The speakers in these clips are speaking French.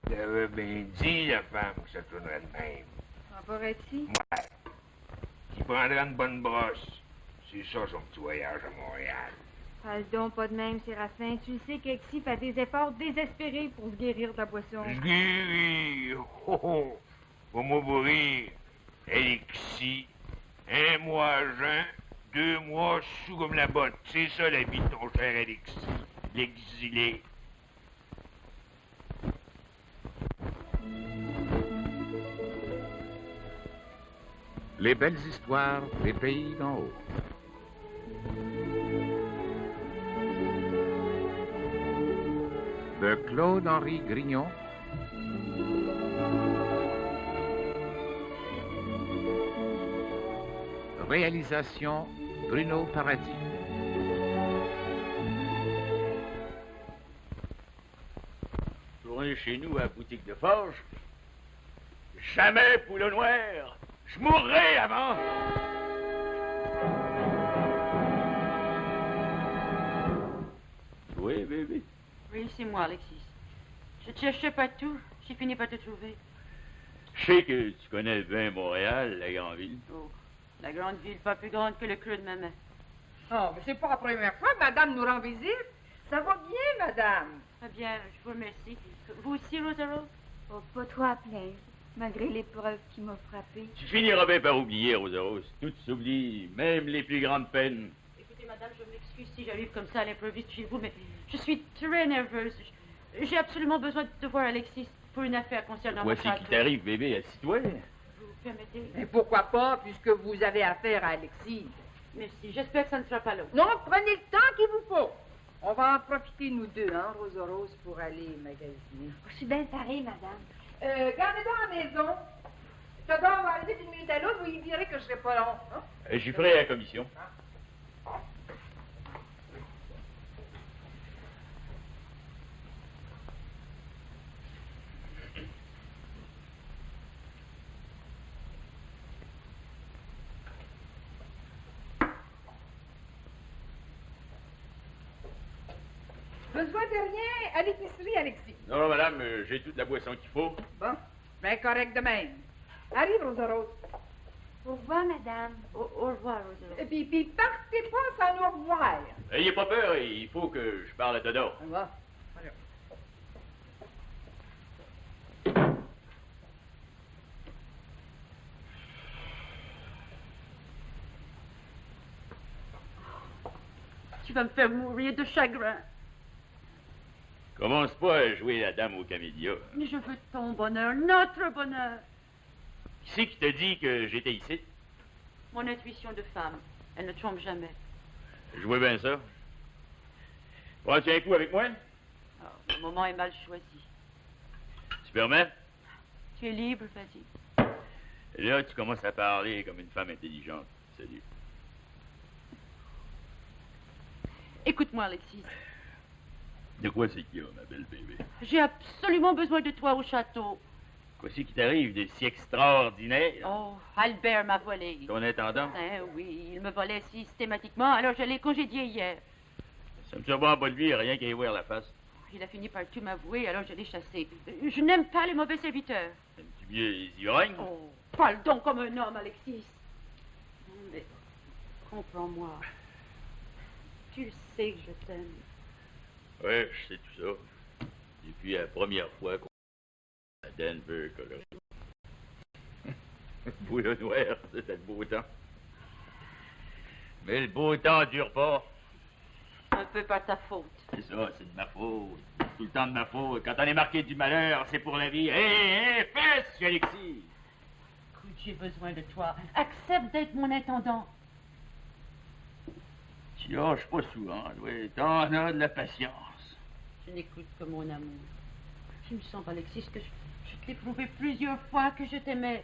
T'avais bien dit, la femme, que ça tournerait de même. En paraît-il? Ouais. Qui prendrait une bonne brosse. C'est ça, son petit voyage à Montréal. Parle donc pas de même, Séraphin. Tu le sais qu'Exy fait des efforts désespérés pour se guérir de la boisson. Je guéris. Oh, oh. Pour moi, pour rire. Alexis. 1 mois à jeun, 2 mois sous comme la botte. C'est ça, la vie de ton cher Alexis. L'exilé. Les belles histoires des pays d'en haut. De Claude-Henri Grignon. Réalisation Bruno Paradis. Tourner chez nous à la boutique de forge. Jamais poule noir. Je mourrai avant. Oui, bébé. Oui, c'est moi, Alexis. Je te cherchais partout. J'ai fini par te trouver. Je sais que tu connais bien Montréal, la grande ville. Oh, la grande ville, pas plus grande que le creux de ma main. Oh, mais c'est pas la première fois que madame nous rend visite. Ça va bien, madame. Très bien, je vous remercie. Vous aussi, Rosa Rose? Oh, pas trop à plaindre, malgré l'épreuve qui m'a frappée. Tu finiras bien par oublier, Rosa Rose. Tout s'oublie, même les plus grandes peines. Écoutez, madame, je m'excuse si j'arrive comme ça à l'improviste chez vous, mais je suis très nerveuse. J'ai absolument besoin de voir Alexis pour une affaire concernant Voici votre qui château. t'arrive, bébé, assis-toi. Vous permettez? Et pourquoi pas, puisque vous avez affaire à Alexis. Merci, j'espère que ça ne sera pas long. Non, prenez le temps qu'il vous faut. On va en profiter, nous deux, hein, Rosa Rose, pour aller magasiner. Je suis bien parée, madame. Gardez-donc à la maison. Théodore va arriver d'une minute à l'autre, vous lui direz que je serai pas long. Hein? J'y ferai la commission. Besoin de rien à l'épicerie, Alexis. Non, madame, j'ai toute la boisson qu'il faut. Bon, bien correct de même. Arrive, Rosa Rose. Au revoir, madame. Au revoir, Rosa Rose. Et puis partez pas sans nous revoir. Ayez pas peur, il faut que je parle à Théodore. On va. Tu vas me faire mourir de chagrin. Commence pas à jouer la dame aux camélias. Mais je veux ton bonheur, notre bonheur. Qui c'est qui t'a dit que j'étais ici? Mon intuition de femme, elle ne trompe jamais. Je vois bien ça. Prends-tu un coup avec moi? Oh, le moment est mal choisi. Tu permets? Tu es libre, vas-y. Et là, tu commences à parler comme une femme intelligente. Salut. Écoute-moi, Alexis. De quoi c'est qu'il y a, ma belle bébé? J'ai absolument besoin de toi au château. Quoi c'est qui t'arrive de si extraordinaire? Oh, Albert m'a volé. Ton intendant? Oui, il me volait systématiquement, alors je l'ai congédié hier. Ça me surprend pas de lui, rien qu'à y voir la face. Il a fini par tout m'avouer, alors je l'ai chassé. Je n'aime pas les mauvais serviteurs. Aimes-tu bien les ivrognes? Oh, parle donc comme un homme, Alexis. Mais comprends-moi. Tu le sais que je t'aime. Ouais, je sais tout ça. Depuis la première fois qu'on à Denver, Colorado. Boule noire, c'était le beau temps. Mais le beau temps dure pas. Un peu par ta faute. C'est ça, c'est de ma faute. Tout le temps de ma faute. Quand on est marqué du malheur, c'est pour la vie. Hé, fesse, Alexis! Écoute, j'ai besoin de toi. Accepte d'être mon intendant. Tu lâches pas souvent, oui. T'en as de la patience. Je n'écoute que mon amour. Je me sens, Alexis, que je t'ai prouvé plusieurs fois que je t'aimais.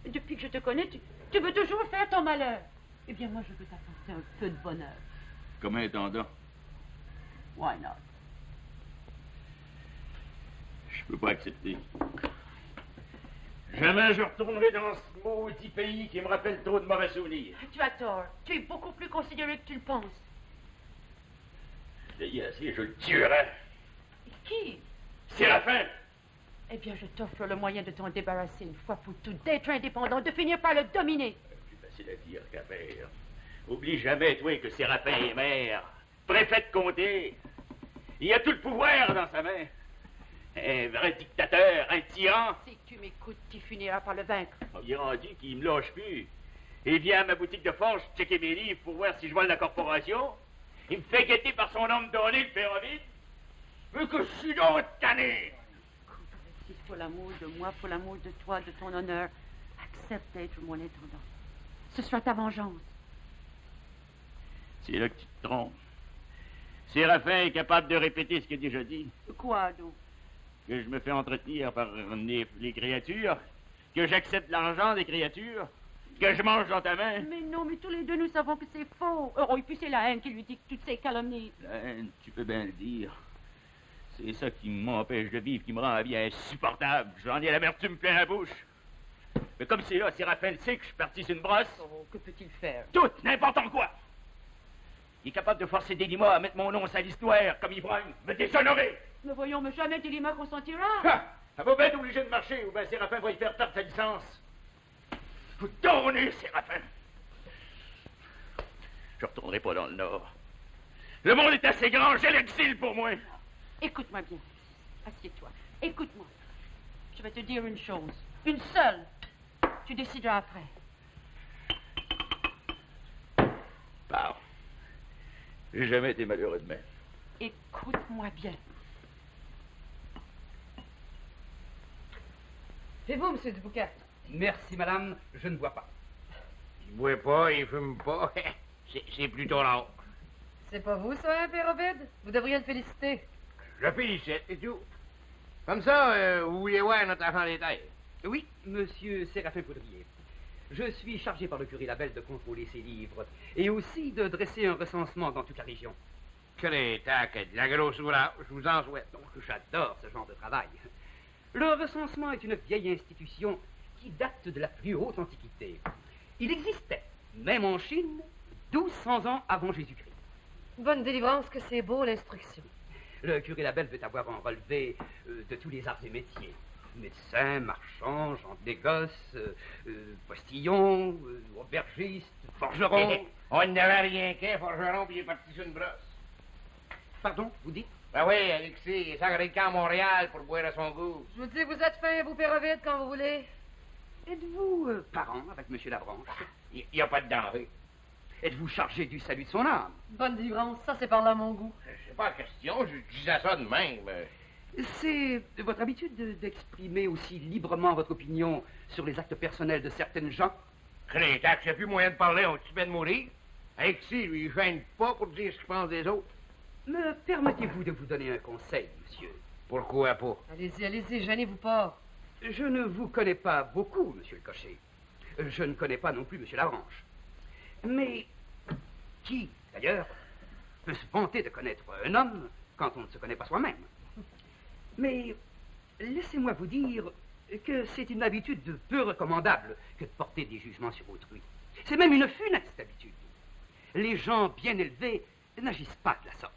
Et depuis que je te connais, tu veux toujours faire ton malheur. Eh bien, moi, je veux t'apporter un peu de bonheur. Comme intendant. Why not? Je peux pas accepter. Jamais je retournerai dans ce maudit pays qui me rappelle trop de mauvais souvenirs. Tu as tort. Tu es beaucoup plus considéré que tu le penses. D'ailleurs, si je le tuerais. Qui? Séraphin! Eh bien, je t'offre le moyen de t'en débarrasser une fois pour toutes, d'être indépendant, de finir par le dominer. Plus facile à dire qu'à faire. Oublie jamais, toi, que Séraphin est maire, préfet de comté. Il a tout le pouvoir dans sa main. Un vrai dictateur, un tyran. Si tu m'écoutes, tu finiras par le vaincre. Il est rendu qu'il me lâche plus. Il vient à ma boutique de forge checker mes livres pour voir si je vole la corporation. Il me fait guetter par son homme donné, le pérovide. Mais que je suis donc tanné. Si pour l'amour de moi, pour l'amour de toi, de ton honneur, accepte d'être mon intendant. Ce sera ta vengeance. C'est là que tu te trompes. Séraphin est capable de répéter ce qu'il a déjà dit. Quoi donc? Que je me fais entretenir par les créatures, que j'accepte l'argent des créatures, que je mange dans ta main. Mais non, mais tous les deux, nous savons que c'est faux. Oh, et puis c'est la haine qui lui dicte toutes ces calomnies. La haine, tu peux bien le dire. C'est ça qui m'empêche de vivre, qui me rend la vie insupportable. J'en ai l'amertume plein la bouche. Mais comme c'est là, Séraphin le sait que je suis parti sur une brosse. Oh, que peut-il faire? Tout, n'importe quoi. Il est capable de forcer Délima à mettre mon nom à l'histoire, comme ivrogne, me déshonorer. Ne voyons, mais jamais Délima consentira. Elle va bien être obligée de marcher, ou bien Séraphin va y faire perdre sa licence. Vous tournez, Séraphin. Je retournerai pas dans le Nord. Le monde est assez grand, j'ai l'exil pour moi. Écoute-moi bien. Assieds-toi. Écoute-moi. Je vais te dire une chose. Une seule. Tu décideras après. Parle. J'ai jamais été malheureux de même. Écoute-moi bien. Et vous, monsieur Dubouquet? Merci, madame, je ne bois pas. Il boit pas, il fume pas. C'est plutôt rare. C'est pas vous, ça, un père Ovid? Vous devriez le féliciter. Je félicite, et tout. Comme ça, vous voulez voir notre enfant des terres. Oui, monsieur Séraphin Poudrier. Je suis chargé par le curé Labelle de contrôler ses livres et aussi de dresser un recensement dans toute la région. Crétac, de la grosse ouvrage, je vous en souhaite. Donc, j'adore ce genre de travail. Le recensement est une vieille institution qui date de la plus haute antiquité. Il existait, même en Chine, 1200 ans avant Jésus-Christ. Bonne délivrance que c'est beau, l'instruction. Le curé Labelle veut avoir un relevé de tous les arts et métiers. Médecins, marchands, gens de négoce, postillons, aubergistes, forgerons. On n'avait rien qu'un forgeron, puis il est parti sur une brosse. Pardon, vous dites? Ben oui, Alexis, il est sacré le camp à Montréal pour boire à son goût. Je vous dis, vous êtes fin, vous, père Ovid, quand vous voulez. Êtes-vous parent avec monsieur Labranche? Il n'y a pas de danger. Êtes-vous chargé du salut de son âme? Bonne délivrance, ça c'est par là mon goût. C'est pas la question, je disais ça de même. C'est votre habitude d'exprimer aussi librement votre opinion sur les actes personnels de certaines gens? Crétac, j'ai plus moyen de parler, on est bien de mourir. Alexis, lui, il gêne pas pour dire ce qu'il pense des autres. Me permettez-vous de vous donner un conseil, monsieur? Pourquoi pas? Allez-y, allez-y, gênez-vous pas. Je ne vous connais pas beaucoup, monsieur le cocher. Je ne connais pas non plus monsieur Labranche. Mais qui, d'ailleurs, peut se vanter de connaître un homme quand on ne se connaît pas soi-même? Mais laissez-moi vous dire que c'est une habitude peu recommandable que de porter des jugements sur autrui. C'est même une funeste habitude. Les gens bien élevés n'agissent pas de la sorte.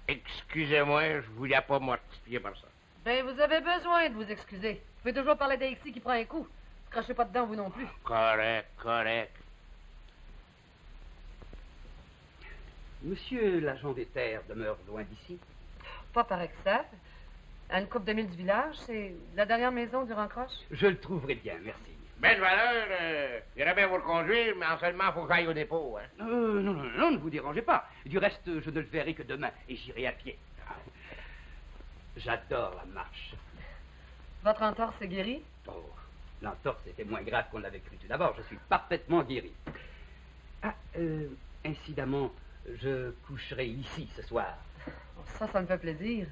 Excusez-moi, je voulais pas mortifier par ça. Ben, vous avez besoin de vous excuser. Vous pouvez toujours parler d'Alexis qui prend un coup. Ne crachez pas dedans, vous non plus. Correct, correct. Monsieur l'agent des terres demeure loin d'ici? Pas par ça. À une coupe de mille du village, c'est la dernière maison du Rancroche. Je le trouverai bien, merci. Belle valeur, j'irais bien vous le conduire, mais en seulement, faut que j'aille au dépôt, hein. Non, ne vous dérangez pas. Du reste, je ne le verrai que demain et j'irai à pied. J'adore la marche. Votre entorse est guérie? Oh, l'entorse était moins grave qu'on l'avait cru tout d'abord. Je suis parfaitement guéri. Ah, incidemment, je coucherai ici ce soir. Ça me fait plaisir.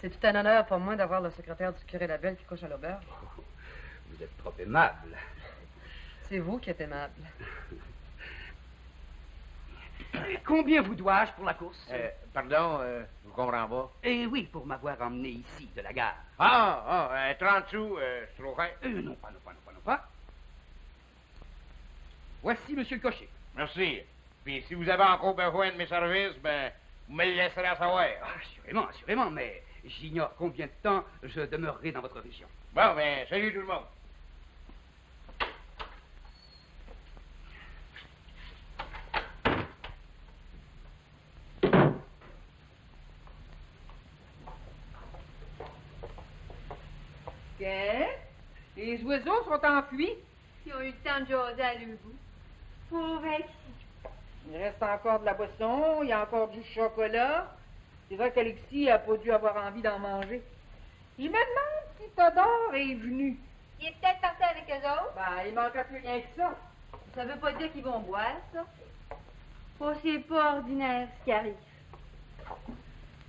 C'est tout un honneur pour moi d'avoir le secrétaire du curé Labelle qui couche à l'auberge. Oh, vous êtes trop aimable. C'est vous qui êtes aimable. Combien vous dois-je pour la course? Pardon, je vous comprends pas. Eh oui, pour m'avoir emmené ici, de la gare. 30 sous, c'est trop cher. Non pas. Voici monsieur le cocher. Merci. Puis si vous avez encore besoin de mes services, ben, vous me le laisserez savoir. Ah, assurément, mais J'ignore combien de temps je demeurerai dans votre région. Bon, ben, salut tout le monde. Qu'est-ce? Les oiseaux sont enfuis. Ils ont eu le temps de jaser à leur bout. Pauvre Alexis. Il reste encore de la boisson, il y a encore du chocolat. C'est vrai qu'Alexis n'a pas dû avoir envie d'en manger. Il me demande si Théodore est venu. Il est peut-être parti avec eux autres. Ben, il manquerait plus rien que ça. Ça veut pas dire qu'ils vont boire, ça. Oh, c'est pas ordinaire, ce qui arrive.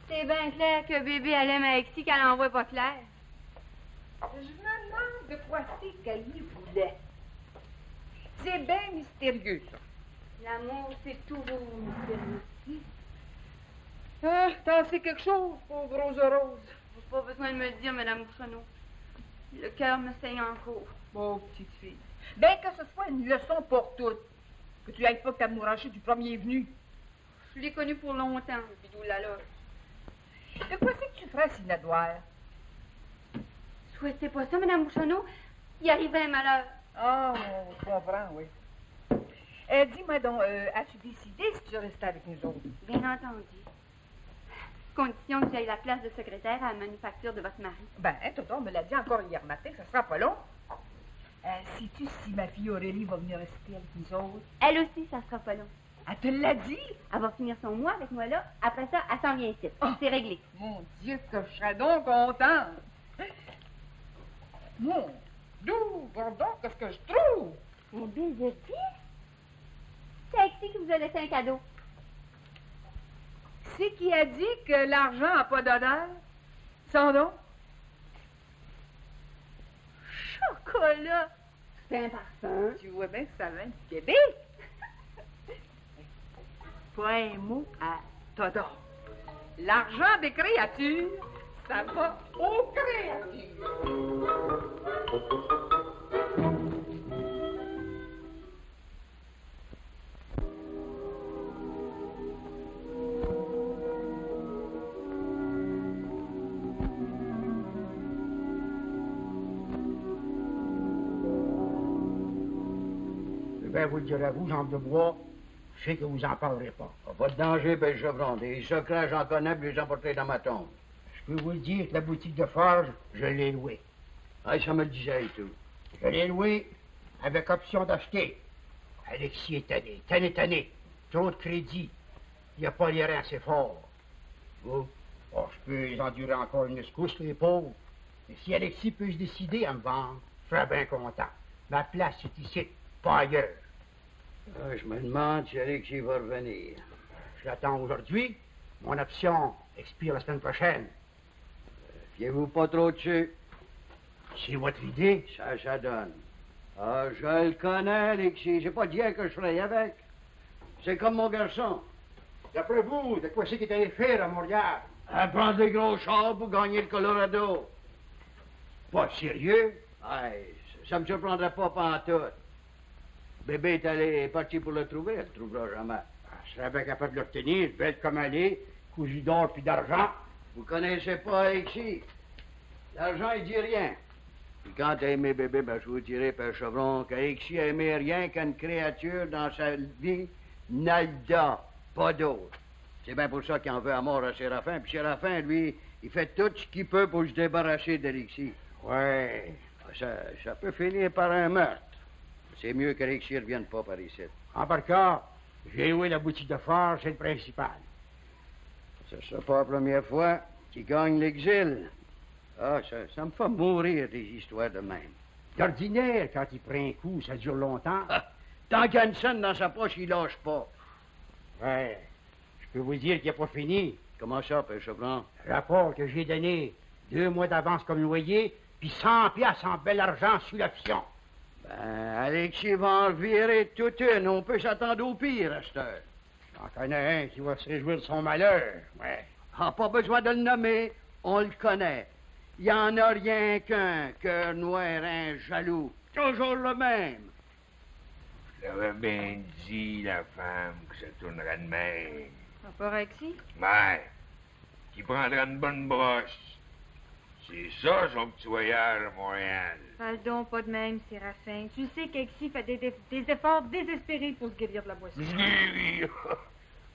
C'est bien clair que bébé elle aime Alexis qu'elle en voit pas clair. Je me demande de quoi c'est qu'elle y voulait. C'est bien mystérieux, ça. L'amour, c'est toujours mystérieux. Ah, t'en sais quelque chose, pauvre Rose Rose. Pas besoin de me le dire, Madame Bouchonneau. Le cœur me saigne encore. Pauvre petite fille. Bien que ce soit une leçon pour toutes. Que tu ailles pas t'amouracher du premier venu. Je l'ai connu pour longtemps, le bidou de la loge. De quoi c'est que tu ferais, Sinadoire? Souhaitez pas ça, Madame Bouchonneau. Il arrivait un malheur. Ah, je comprends, oui. Dis-moi donc, as-tu décidé si tu restais avec nous autres? Bien entendu. Condition que j'aille la place de secrétaire à la manufacture de votre mari. Ben, Tonton me l'a dit encore hier matin, ça sera pas long. Sais-tu si ma fille Aurélie va venir rester avec nous autres? Elle aussi, ça sera pas long. Elle te l'a dit? Elle va finir son mois avec moi là. Après ça, elle s'en vient ici. Oh. C'est réglé. Mon Dieu, que je serais donc contente. Mon Dieu, Gordon, qu'est-ce que je trouve? Un baiser de c'est Alexis qui vous a laissé un cadeau. C'est qui a dit que l'argent n'a pas d'odeur? Sans nom? Chocolat. C'est un parfum. Tu vois bien que ça vient du Québec. Pas un mot à Todor. L'argent des créatures, ça va aux créatures. Ben, vous le direz à vous, Jean de Bois, je sais que vous en parlerez pas. Pas de danger, ben chevron. Des secrets, j'en connais, puis les emporter dans ma tombe. Je peux vous le dire que la boutique de forge, je l'ai louée. Ah, ça me le disait et tout. Je l'ai louée avec option d'acheter. Alexis est tanné. Trop de crédit. Il n'y a pas les reins assez forts. Vous? Oh, je peux les endurer encore une secousse, les pauvres. Mais si Alexis peut se décider à me vendre, je serais bien content. Ma place est ici, pas ailleurs. Ah, je me demande si Alexis va revenir. Je l'attends aujourd'hui. Mon option expire la semaine prochaine. Fiez-vous pas trop dessus. C'est votre idée? Ça donne. Ah, je le connais, Alexis. C'est pas d'hier que je ferai avec. C'est comme mon garçon. D'après vous, de quoi c'est qu'il est allé faire à Montréal? À prendre des gros chars pour gagner le Colorado. Pas sérieux? Hey, ça me surprendrait pas pantoute. Bébé est parti pour le trouver, elle le trouvera jamais. Je serais bien capable de l'obtenir, belle comme elle est, cousu d'or puis d'argent. Vous connaissez pas Alexis. L'argent, il dit rien. Puis quand t'as aimé bébé, ben je vous dirai, Père Chevron, qu'Alexis a aimé rien qu'une créature dans sa vie, nada, pas d'autre. C'est bien pour ça qu'il en veut à mort à Séraphin. Puis Séraphin, lui, il fait tout ce qu'il peut pour se débarrasser d'Alexis. Ouais. Ça peut finir par un meurtre. C'est mieux qu'Alexis ne revienne pas par ici. En par cas, j'ai loué la boutique de forge, c'est le principal. Ce sera pas la première fois qu'il gagne l'exil. Ah, ça me fait mourir des histoires de même. D'ordinaire, quand il prend un coup, ça dure longtemps. Ah, tant qu'il y a une scène dans sa poche, il lâche pas. Ouais. Je peux vous dire qu'il n'a pas fini. Comment ça, Père Chevron? Le rapport que j'ai donné, 2 mois d'avance comme loyer, puis 100 piastres en bel argent sur l'option. Ben, Alexis va en virer toute une. On peut s'attendre au pire à cette heure. J'en connais un qui va se réjouir de son malheur. Ouais. Ah, pas besoin de le nommer. On le connaît. Il n'y en a rien qu'un. Cœur noir, un jaloux. Toujours le même. Je l'avais bien dit, la femme, que ça tournerait de même. Rapport Alexis? Ouais. qui prendra une bonne brosse. C'est ça, son petit voyage à Montréal. Parle donc pas de même, Séraphin. Tu sais qu'Alexis fait des efforts désespérés pour se guérir de la boisson. Se guérir.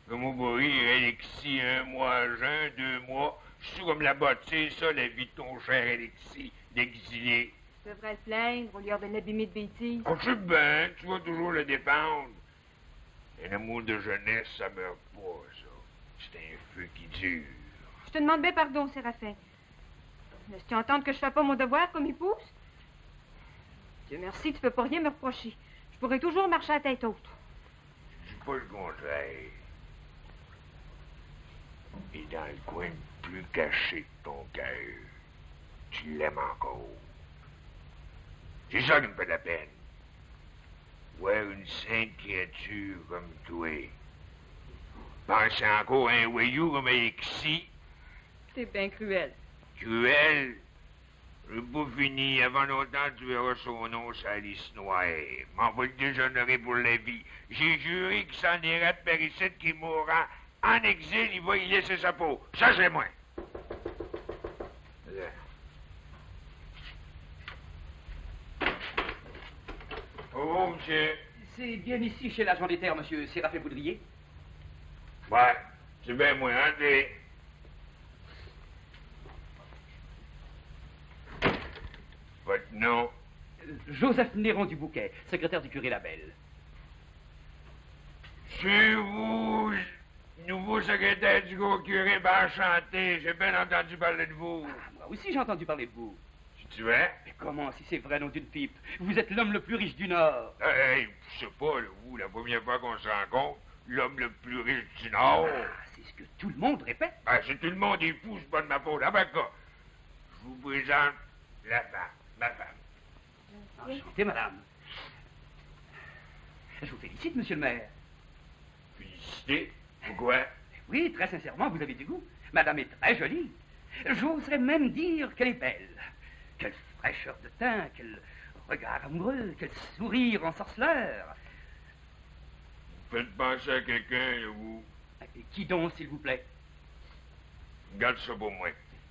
Comme au rire, Alexis, 1 mois à jeun, 2 mois. Je suis comme la botte, c'est ça, la vie de ton cher Alexis, d'exilé. Tu devrais le plaindre au lieu de l'abîmer de bêtises. On sait bien, tu vas toujours le défendre. Un amour de jeunesse, ça meurt pas, ça. C'est un feu qui dure. Je te demande bien pardon, Séraphin. Laisse-tu entendre que je fais pas mon devoir comme épouse? Dieu merci, tu peux pas rien me reprocher. Je pourrais toujours marcher à tête haute. Je dis pas le contraire. Et dans le coin le plus caché de ton cœur, tu l'aimes encore. C'est ça qui me fait de la peine. Voir une sainte créature comme toi. Penser encore à un voyou comme Alexis. C'est bien cruel. Cruel. Le beau fini, avant longtemps, tu verras son nom sur la liste noire. M'en va le déshonorer pour la vie. J'ai juré qu'il s'en irait de par ici, qu'il mourra en exil, il va y laisser sa peau. Ça, c'est moi. Oh, monsieur. C'est bien ici, chez l'agent des terres, monsieur Séraphin Boudrier? Ouais, c'est bien moi, André. Votre nom? Joseph Néron du Bouquet, secrétaire du curé Labelle. C'est vous, nouveau secrétaire du gros curé, ben enchanté. J'ai bien entendu parler de vous. Ah, moi aussi j'ai entendu parler de vous. Tu veux? Mais comment, si c'est vrai, nom d'une pipe? Vous êtes l'homme le plus riche du Nord. Hey, je sais pas, là, vous, la première fois qu'on se rencontre, l'homme le plus riche du Nord. Ah, c'est ce que tout le monde répète. Ben, si tout le monde est fou, c'est pas de ma faute. Ah ben, quoi? Je vous présente la femme, ma femme. Enchanté, madame. Je vous félicite, monsieur le maire. Félicité? Pourquoi? Oui, très sincèrement, vous avez du goût. Madame est très jolie. J'oserais même dire qu'elle est belle. Quelle fraîcheur de teint, quel regard amoureux, quel sourire ensorceleur. Vous faites penser à quelqu'un, là, vous. Qui donc, s'il vous plaît? Garde ça pour moi.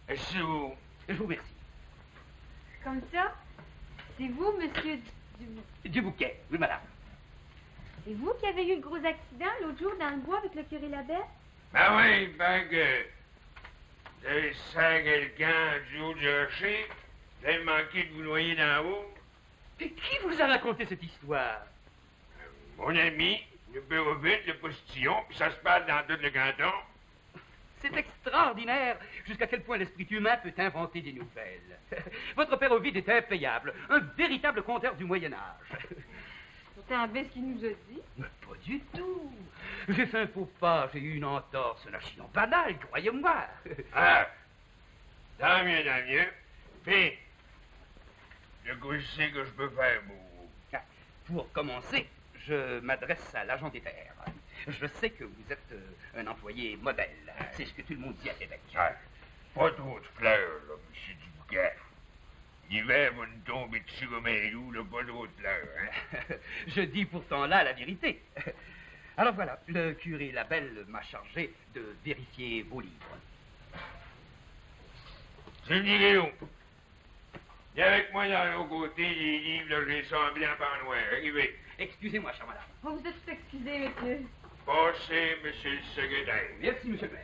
Asseyez-vous. Je vous remercie. Comme ça, c'est vous, monsieur Du Bouquet, oui, madame. C'est vous qui avez eu le gros accident l'autre jour dans le bois avec le curé Labelle? Ben oui, ben que... Vous avez serré quelqu'un du haut du rocher, vous avez manqué de vous noyer dans l'eau. Et qui vous a raconté cette histoire? Mon ami, le Béroville, le postillon, puis ça se parle dans tout le canton. C'est extraordinaire jusqu'à quel point l'esprit humain peut inventer des nouvelles. Votre père Ovide était impayable, un véritable conteur du Moyen-Âge. Pourtant, bien ce qu'il nous a dit. Mais pas du tout. J'ai fait un faux pas, j'ai eu une entorse, un accident banal, croyez-moi. Ah, tant mieux, tant mieux. Puis, le que je sais que je peux faire pour vous. Pour commencer, je m'adresse à l'agent des terres. Je sais que vous êtes un employé modèle. C'est ce que tout le monde dit à Québec. Ah, pas trop de fleurs, là, monsieur Dubouquet. L'hiver va nous tomber dessus comme un loup, là, pas trop de fleurs, hein. Je dis pourtant là la vérité. Alors voilà, le curé Labelle m'a chargé de vérifier vos livres. C'est le où? Viens avec moi dans l'autre côté, les livres, là, j'ai ça en blanc en noir. Arrivez. Excusez-moi, chère madame. Oh, vous êtes tout excusé, monsieur. Passez, monsieur le secrétaire. Merci, monsieur le maire.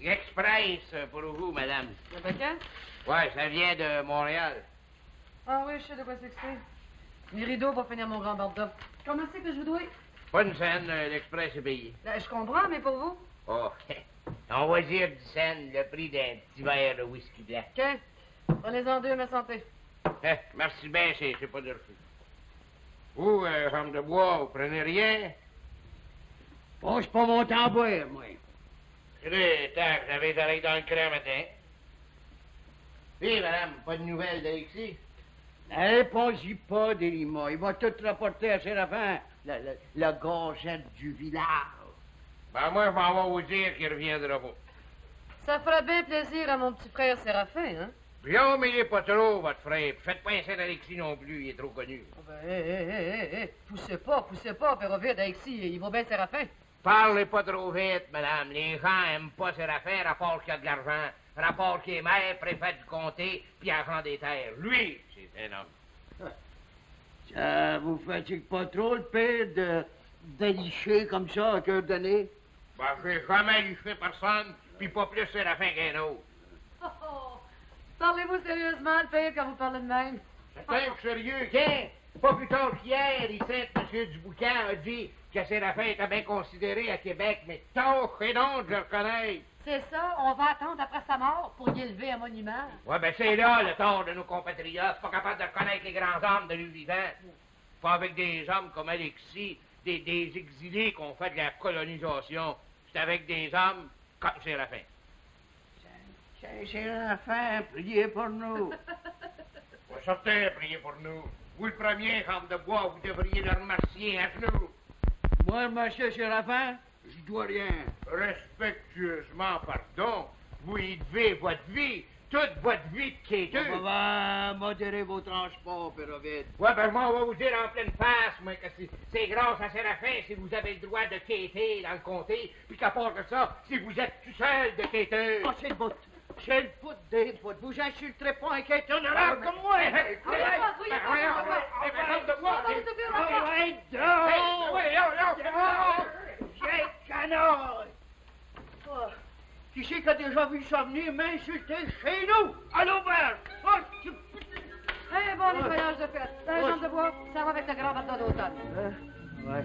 L'express pour vous, madame. Le paquet? Ouais, ça vient de Montréal. Ah oui, je sais de quoi c'est que c'est. Les rideaux pour finir mon grand bordel. Comment c'est que je vous dois? Pas une scène, l'express est payé. Là, je comprends, mais pour vous? Oh, on va dire 10 cents, le prix d'un petit verre de whisky blanc. OK. Prenez-en 2, ma santé. Merci bien, c'est pas de refus. Vous, femme de bois, vous prenez rien? Bon, je suis pas monté en boire, moi. Tac, j'avais les oreilles dans le cran matin. Oui, madame, pas de nouvelles d'Alexis? Répondez pas, Délima. Il va tout rapporter à Séraphin, le gazette du village. Ben, moi, je m'en vais vous dire qu'il reviendra pas. Ça fera bien plaisir à mon petit frère Séraphin, hein? Bien, mais il est pas trop, votre frère. Puis faites pas un certain Alexis non plus, il est trop connu. Oh, ben, poussez pas, Père Ovid, Alexis, il va bien Séraphin. Parlez pas trop vite, madame. Les gens aiment pas Séraphin, rapport qu'il y a de l'argent. Rapport qu'il est maire, préfet du comté, puis agent des terres. Lui, c'est un homme. Ça vous fatigue pas trop, le père, de licher comme ça à cœur donné? Ben, j'ai jamais liché personne, puis pas plus Séraphin qu'un autre. Parlez-vous sérieusement, le père, quand vous parlez de même? C'est un sérieux, tiens. Pas plus tard qu'hier, ici, M. Duboucan a dit que Séraphin était bien considéré à Québec, mais tôt et donc, je le connais. C'est ça, on va attendre après sa mort pour y élever un monument. Ouais, ben c'est là le tort de nos compatriotes, pas capables de reconnaître les grands hommes de lui vivant. Pas avec des hommes comme Alexis, des exilés qu'on fait de la colonisation. C'est avec des hommes comme Séraphin. Séraphin, priez pour nous. Ouais, sortez, priez pour nous. Vous le premier, homme de bois, vous devriez le remercier à genoux. Moi, monsieur Séraphin, je dois rien. Respectueusement, pardon. Vous y devez votre vie, toute votre vie de quêteux. On va modérer vos transports, Père Ovid. Ouais, ben moi, on va vous dire en pleine face, moi, que c'est grâce à Séraphin si vous avez le droit de quêter dans le comté, puis qu'à part de ça, si vous êtes tout seul de quêteux. Oh, c'est le bout. C'est le bout des bouts. Vous insulterez pas un quêteur honorable comme moi. J'ai canard. Qui c'est qui a déjà vu ça venir m'insulter chez nous? À l'auberge. Eh bon, nettoyage de fête. La jambe de bois, ça va avec le grand bateau d'automne. Ouais.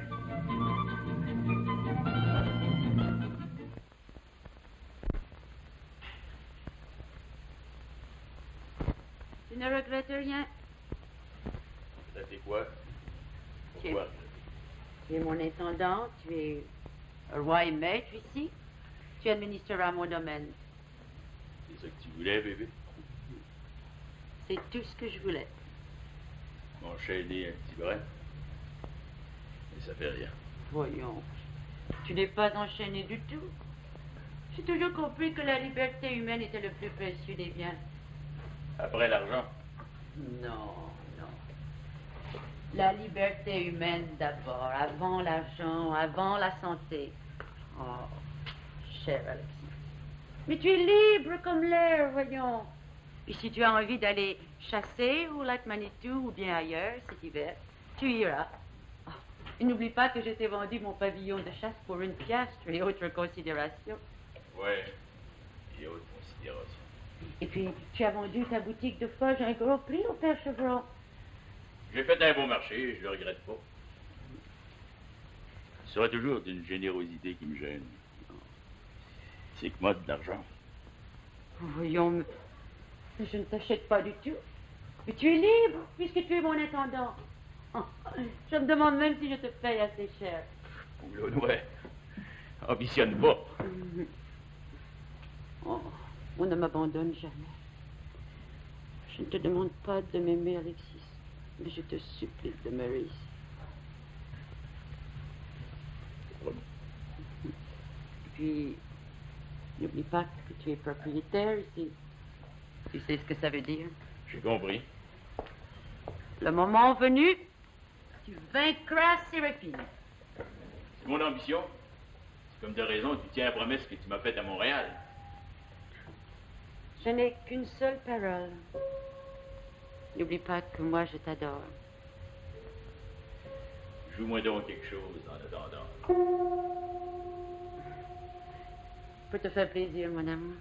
Tu ne regrettes rien? Ça fait quoi? Tu es- Pourquoi? Tu es mon intendant, tu es roi et maître ici. Tu administreras mon domaine. C'est ça que tu voulais, bébé? C'est tout ce que je voulais. M'enchaîner un petit brin? Mais ça fait rien. Voyons. Tu n'es pas enchaîné du tout. J'ai toujours compris que la liberté humaine était le plus précieux des biens. Après l'argent? Non, non. La liberté humaine d'abord, avant l'argent, avant la santé. Oh, cher Alexis. Mais tu es libre comme l'air, voyons. Et si tu as envie d'aller chasser au lac Manitou ou bien ailleurs cet hiver, tu iras. Oh, et n'oublie pas que je t'ai vendu mon pavillon de chasse pour 1 piastre et autres considérations. Ouais. Et autre considération. Et puis, tu as vendu ta boutique de forge à un gros prix au père Chevron. J'ai fait un bon marché, je le regrette pas. Ce sera toujours d'une générosité qui me gêne. C'est que moi, de l'argent. Voyons, mais je ne t'achète pas du tout. Mais tu es libre, puisque tu es mon intendant. Oh, je me demande même si je te paye assez cher. Oula, ouais. Ambitionne pas. Oh, on ne m'abandonne jamais. Je ne te demande pas de m'aimer, Alexis, mais je te supplie de demeurer ici. Et puis, n'oublie pas que tu es propriétaire ici. Tu sais ce que ça veut dire? J'ai compris. Le moment venu, tu vaincras Séraphine. C'est mon ambition. C'est comme de raison, tu tiens la promesse que tu m'as faite à Montréal. Je n'ai qu'une seule parole. N'oublie pas que moi, je t'adore. Joue-moi donc quelque chose en attendant. Pour te faire plaisir, mon amour.